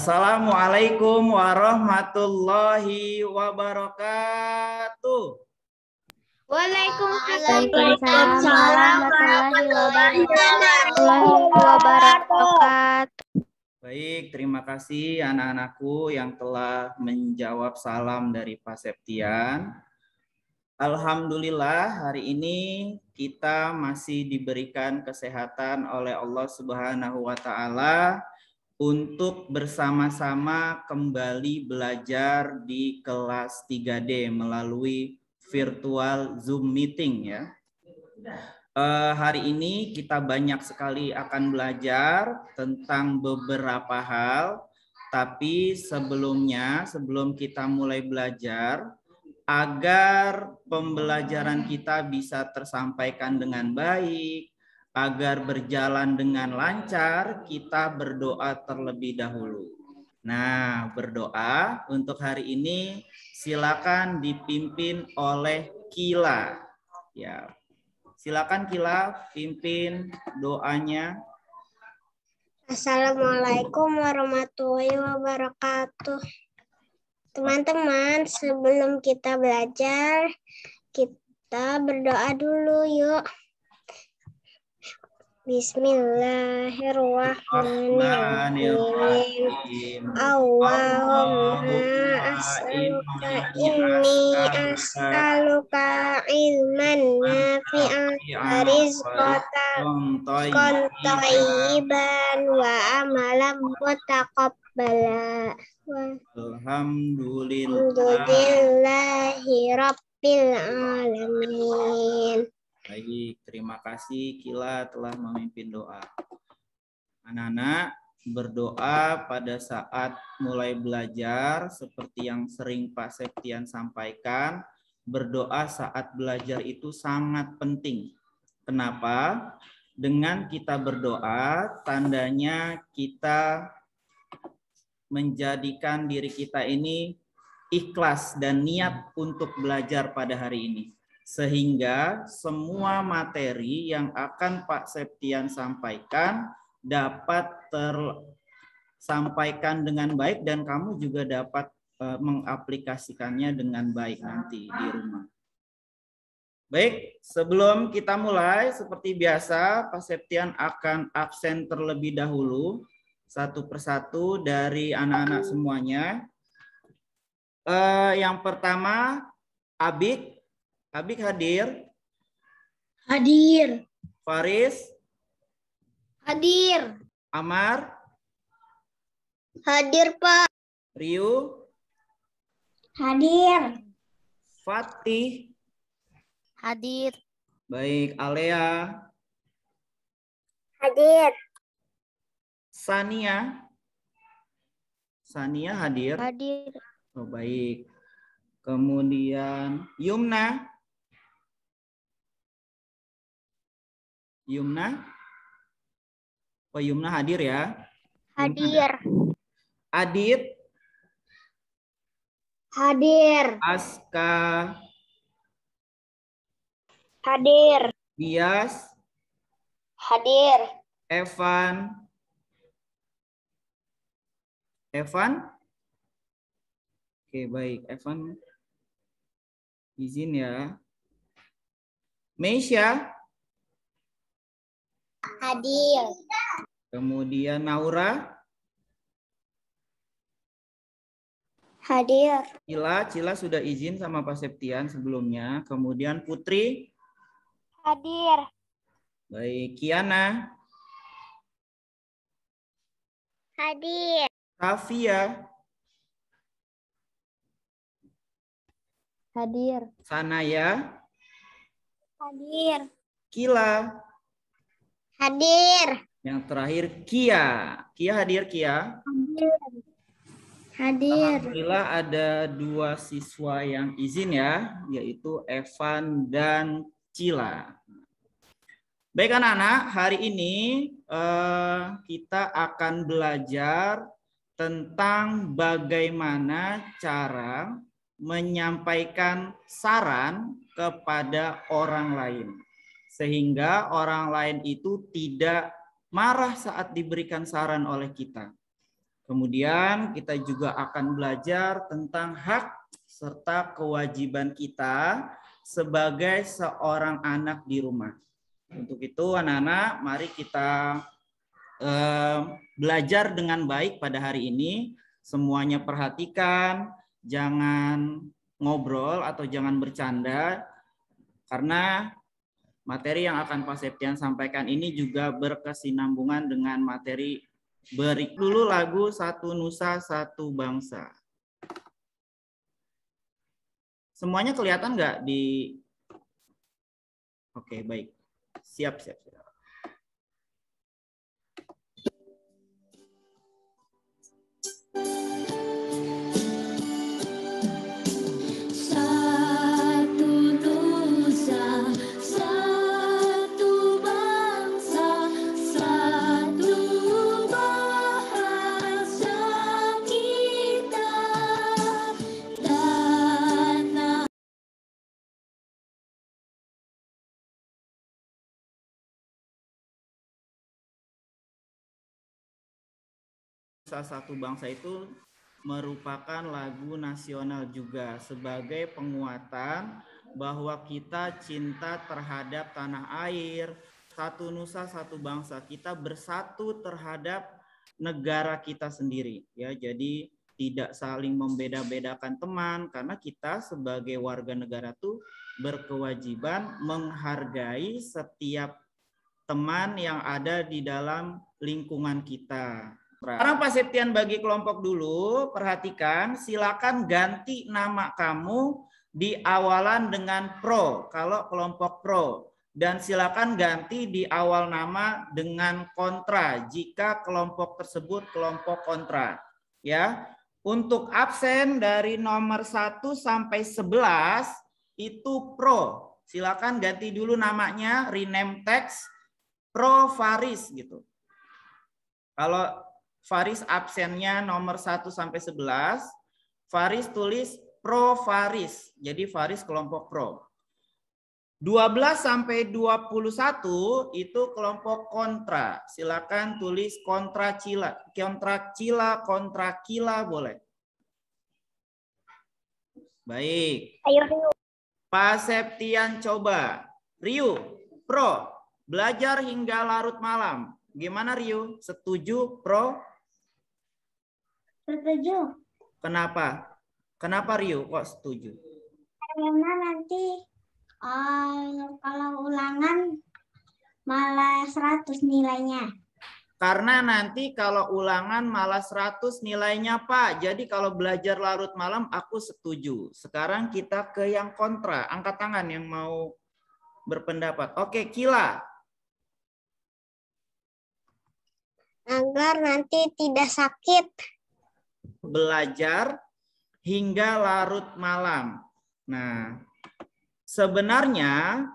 Assalamualaikum warahmatullahi wabarakatuh. Waalaikumsalam warahmatullahi wabarakatuh. Baik, terima kasih anak-anakku yang telah menjawab salam dari Pak Septian. Alhamdulillah hari ini kita masih diberikan kesehatan oleh Allah Subhanahu wa taala untuk bersama-sama kembali belajar di kelas 3D melalui virtual Zoom meeting ya. Hari ini kita banyak sekali akan belajar tentang beberapa hal, tapi sebelum kita mulai belajar, agar pembelajaran kita bisa tersampaikan dengan baik, agar berjalan dengan lancar, kita berdoa terlebih dahulu. Nah, berdoa untuk hari ini silakan dipimpin oleh Kila. Ya, silakan Kila pimpin doanya. Assalamualaikum warahmatullahi wabarakatuh. Teman-teman, sebelum kita belajar, kita berdoa dulu yuk. Bismillahirrahmanirrahim. Allahumma as'aluka inni as'aluka ilman nafi'an wa rizqan thayyiban wa amalan mutaqabbala. Alhamdulillahi rabbil alamin. Baik, terima kasih Kila telah memimpin doa. Anak-anak, berdoa pada saat mulai belajar seperti yang sering Pak Septian sampaikan, berdoa saat belajar itu sangat penting. Kenapa? Dengan kita berdoa, tandanya kita menjadikan diri kita ini ikhlas dan niat untuk belajar pada hari ini. Sehingga semua materi yang akan Pak Septian sampaikan dapat tersampaikan dengan baik dan kamu juga dapat mengaplikasikannya dengan baik nanti di rumah. Baik, sebelum kita mulai seperti biasa Pak Septian akan absen terlebih dahulu satu persatu dari anak-anak semuanya. Yang pertama Abik. Abik hadir? Hadir. Faris? Hadir. Amar? Hadir, Pak. Riu? Hadir. Fatih? Hadir. Baik, Alea? Hadir. Sania? Sania hadir? Hadir. Oh, baik. Kemudian Yumna? Yumna? Oh, Yumna hadir ya? Hadir. Adit? Hadir. Aska? Hadir. Bias? Hadir. Evan? Evan? Oke, baik. Evan izin ya. Meisha? Hadir. Kemudian Naura? Hadir. Cila sudah izin sama Pak Septian sebelumnya. Kemudian Putri? Hadir. Baik, Kiana? Hadir. Safia? Hadir. Sanaya? Hadir. Kila? Hadir. Yang terakhir Kia. Kia hadir, Kia? Hadir. Alhamdulillah ada 2 siswa yang izin ya, yaitu Evan dan Cila. Baik anak-anak, hari ini kita akan belajar tentang bagaimana cara menyampaikan saran kepada orang lain. Sehingga orang lain itu tidak marah saat diberikan saran oleh kita. Kemudian kita juga akan belajar tentang hak serta kewajiban kita sebagai seorang anak di rumah. Untuk itu anak-anak, mari kita belajar dengan baik pada hari ini. Semuanya perhatikan, jangan ngobrol atau jangan bercanda, karena materi yang akan Pak Septian sampaikan ini juga berkesinambungan dengan materi beri. Dulu lagu Satu Nusa Satu Bangsa. Semuanya kelihatan nggak di... Oke, baik. Siap. Satu Bangsa itu merupakan lagu nasional juga sebagai penguatan bahwa kita cinta terhadap tanah air, satu nusa satu bangsa, kita bersatu terhadap negara kita sendiri ya. Jadi tidak saling membeda-bedakan teman, karena kita sebagai warga negara tuh berkewajiban menghargai setiap teman yang ada di dalam lingkungan kita. Sekarang Pak Septian bagi kelompok dulu, perhatikan, silakan ganti nama kamu di awalan dengan pro kalau kelompok pro, dan silakan ganti di awal nama dengan kontra jika kelompok tersebut kelompok kontra. Ya, untuk absen dari nomor 1 sampai 11 itu pro. Silakan ganti dulu namanya, rename text Pro Faris gitu. Kalau Faris absennya nomor 1 sampai 11, Faris tulis Pro Faris. Jadi Faris kelompok pro. 12 sampai 21 itu kelompok kontra. Silakan tulis kontra Cila, kontra Kila boleh. Baik. Ayo Rio. Pak Septian coba. Rio, pro, belajar hingga larut malam. Gimana Rio? Setuju, pro? Setuju. Kenapa? Kenapa Rio kok setuju? Karena nanti kalau ulangan malah 100 nilainya. Karena nanti kalau ulangan malah 100 nilainya Pak. Jadi kalau belajar larut malam aku setuju. Sekarang kita ke yang kontra. Angkat tangan yang mau berpendapat. Oke, Kila. Agar nanti tidak sakit. Belajar hingga larut malam. Nah, sebenarnya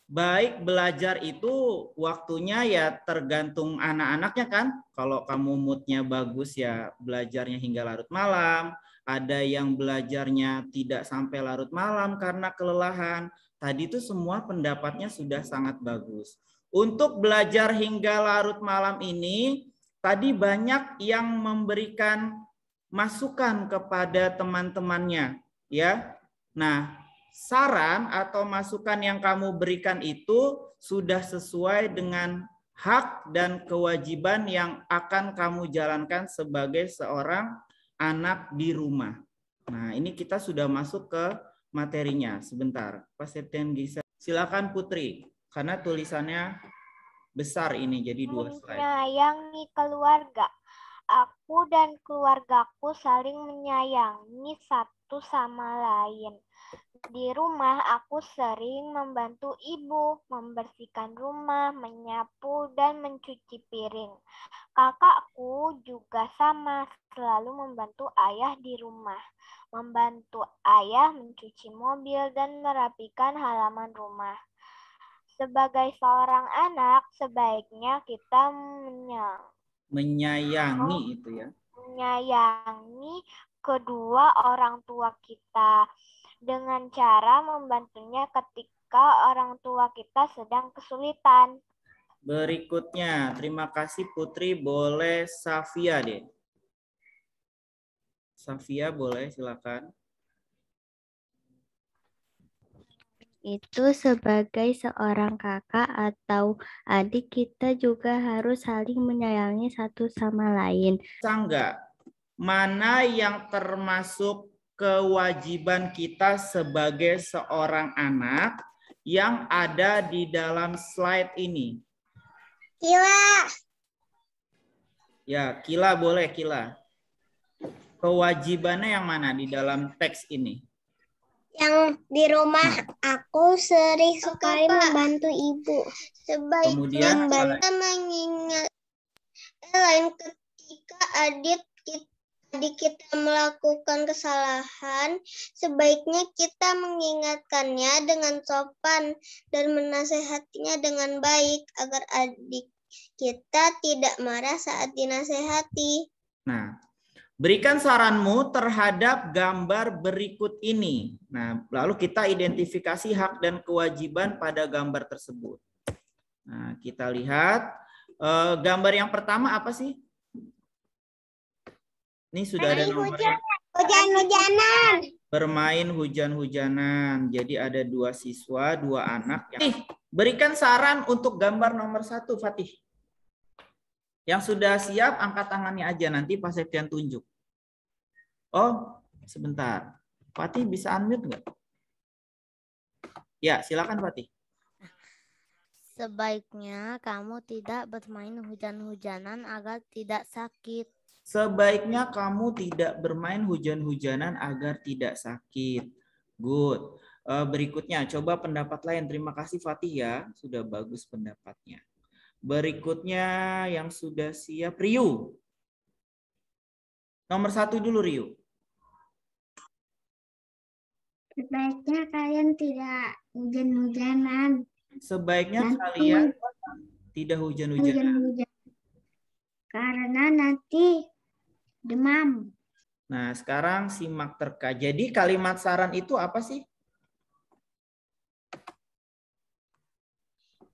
baik belajar itu waktunya ya tergantung anak-anaknya kan. Kalau kamu moodnya bagus ya belajarnya hingga larut malam. Ada yang belajarnya tidak sampai larut malam karena kelelahan. Tadi itu semua pendapatnya sudah sangat bagus. Untuk belajar hingga larut malam ini, tadi banyak yang memberikan masukan kepada teman-temannya ya. Nah, saran atau masukan yang kamu berikan itu sudah sesuai dengan hak dan kewajiban yang akan kamu jalankan sebagai seorang anak di rumah. Nah, ini kita sudah masuk ke materinya. Sebentar, Pak Septian Gisa. Silakan Putri, karena tulisannya besar ini jadi 2 slide. Menyayangi keluarga. Aku dan keluargaku saling menyayangi satu sama lain. Di rumah aku sering membantu ibu membersihkan rumah, menyapu, dan mencuci piring. Kakakku juga sama, selalu membantu ayah di rumah. Membantu ayah mencuci mobil dan merapikan halaman rumah. Sebagai seorang anak, sebaiknya kita menyayangi itu ya. menyayangi kedua orang tua kita dengan cara membantunya ketika orang tua kita sedang kesulitan. Berikutnya, terima kasih Putri, boleh Safia deh. Safia boleh, silakan. Itu sebagai seorang kakak atau adik kita juga harus saling menyayangi satu sama lain. Bisa enggak? Mana yang termasuk kewajiban kita sebagai seorang anak yang ada di dalam slide ini? Kila. Ya, Kila boleh, Kila. Kewajibannya yang mana di dalam teks ini? Yang di rumah aku sering sekali membantu ibu. Kemudian Membantu mengingat lain ketika adik kita melakukan kesalahan, sebaiknya kita mengingatkannya dengan sopan dan menasehatinya dengan baik agar adik kita tidak marah saat dinasehati. Nah, berikan saranmu terhadap gambar berikut ini. Nah, lalu kita identifikasi hak dan kewajiban pada gambar tersebut. Nah, kita lihat gambar yang pertama apa sih? Ini sudah ada nomornya. Hujan-hujanan. Bermain hujan-hujanan. Jadi ada 2 siswa, 2 anak. Berikan saran untuk gambar nomor 1, Fatih. Yang sudah siap, angkat tangannya aja. Nanti Pak Septian tunjuk. Oh, sebentar. Fatih bisa unmute nggak? Ya, silakan Fatih. Sebaiknya kamu tidak bermain hujan-hujanan agar tidak sakit. Sebaiknya kamu tidak bermain hujan-hujanan agar tidak sakit. Good. Berikutnya, coba pendapat lain. Terima kasih Fatih ya, sudah bagus pendapatnya. Berikutnya yang sudah siap, Riu. Nomor 1 dulu, Riu. Sebaiknya kalian tidak hujan-hujanan. Sebaiknya Nanti kalian tidak hujan-hujanan. Karena nanti demam. Nah, sekarang simak terka. Jadi kalimat saran itu apa sih?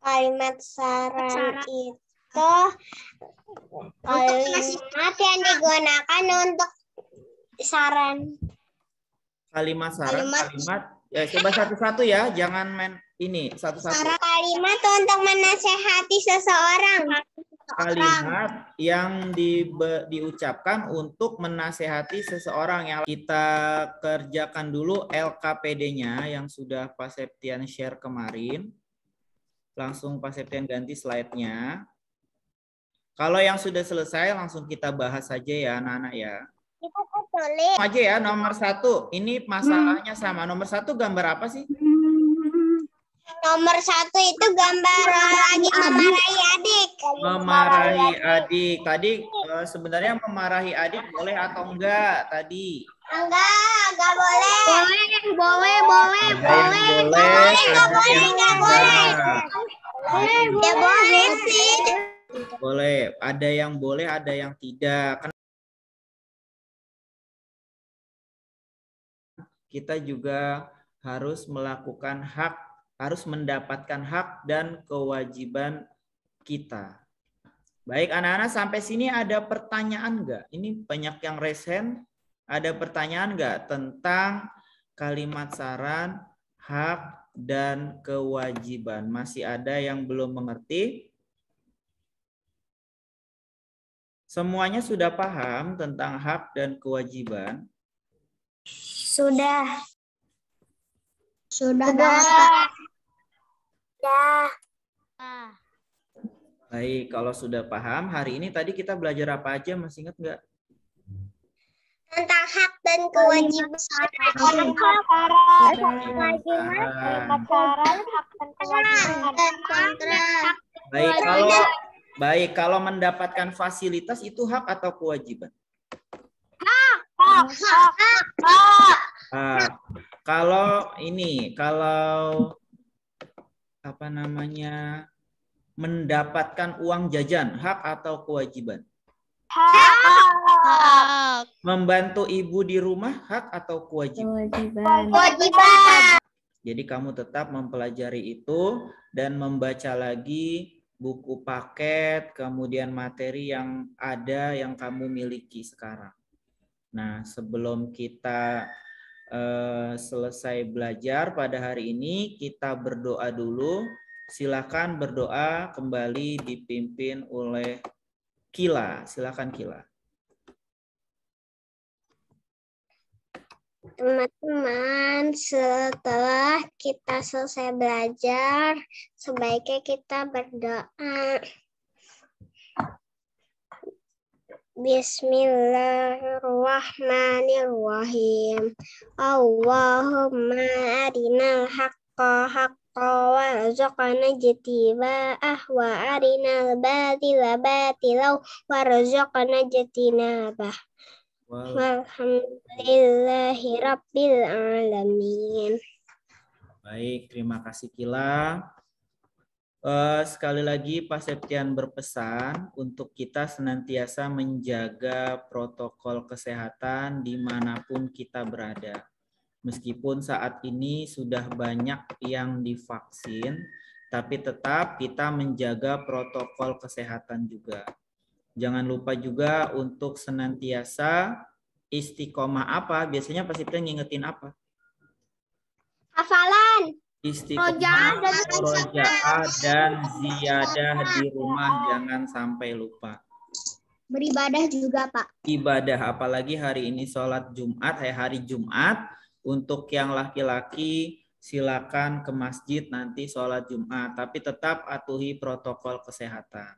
Kalimat saran itu kalimat yang digunakan untuk saran. Kalimat saran, kalimat. Ya, coba satu-satu ya, jangan main ini satu-satu. Kalimat untuk menasehati seseorang. Kalimat yang diucapkan untuk menasehati seseorang. Yang kita kerjakan dulu LKPD-nya yang sudah Pak Septian share kemarin. Langsung Pak Septian ganti slide-nya. Kalau yang sudah selesai langsung kita bahas saja ya anak-anak ya. Aja ya nomor 1. Ini masalahnya sama. Nomor 1 gambar apa sih? Nomor 1 itu gambar lagi memarahi adik. Memarahi adik. Tadi sebenarnya memarahi adik boleh atau enggak tadi? Enggak boleh. Boleh. Ya boleh sih. Boleh. Ada yang boleh, ada yang tidak. Kita juga harus melakukan hak, harus mendapatkan hak dan kewajiban kita. Baik anak-anak, sampai sini ada pertanyaan enggak? Ini banyak yang raise hand. Ada pertanyaan enggak tentang kalimat saran, hak, dan kewajiban? Masih ada yang belum mengerti? Semuanya sudah paham tentang hak dan kewajiban? Sudah. Bapak. Baik, kalau sudah paham, hari ini tadi kita belajar apa aja? Masih ingat nggak? Tentang hak dan kewajiban. Kalimat saran, hak dan kewajiban. Baik, kalau mendapatkan fasilitas itu hak atau kewajiban? Kalau apa namanya, mendapatkan uang jajan, hak atau kewajiban? Hak. Membantu ibu di rumah, hak atau kewajiban? Kewajiban. Jadi kamu tetap mempelajari itu dan membaca lagi buku paket, kemudian materi yang ada yang kamu miliki sekarang. Nah, sebelum kita selesai belajar pada hari ini, kita berdoa dulu. Silakan berdoa, kembali dipimpin oleh Kila. Silakan Kila. Teman-teman, setelah kita selesai belajar, sebaiknya kita berdoa. Bismillahirrahmanirrahim. Allahumma arinal haqqa haqqa warzuqna ijtiba'ah wa arinal batila batilau warzuqna ijtinabah. Walhamdulillahi rabbil alamin. Baik, terima kasih Kila. Sekali lagi Pak Septian berpesan untuk kita senantiasa menjaga protokol kesehatan dimanapun kita berada. Meskipun saat ini sudah banyak yang divaksin, tapi tetap kita menjaga protokol kesehatan juga. Jangan lupa juga untuk senantiasa istiqomah apa? Biasanya Pak Septian ngingetin apa? Hafalan. Istiqomah, rojaah, dan ziyadah di rumah, jangan sampai lupa. Beribadah juga, Pak. Ibadah, apalagi hari ini sholat Jumat, hari Jumat. Untuk yang laki-laki silakan ke masjid nanti sholat Jumat, tapi tetap atuhi protokol kesehatan.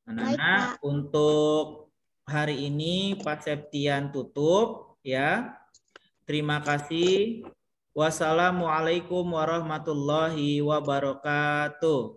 Anak-anak, untuk hari ini Pak Septian tutup ya. Terima kasih. Wassalamualaikum warahmatullahi wabarakatuh.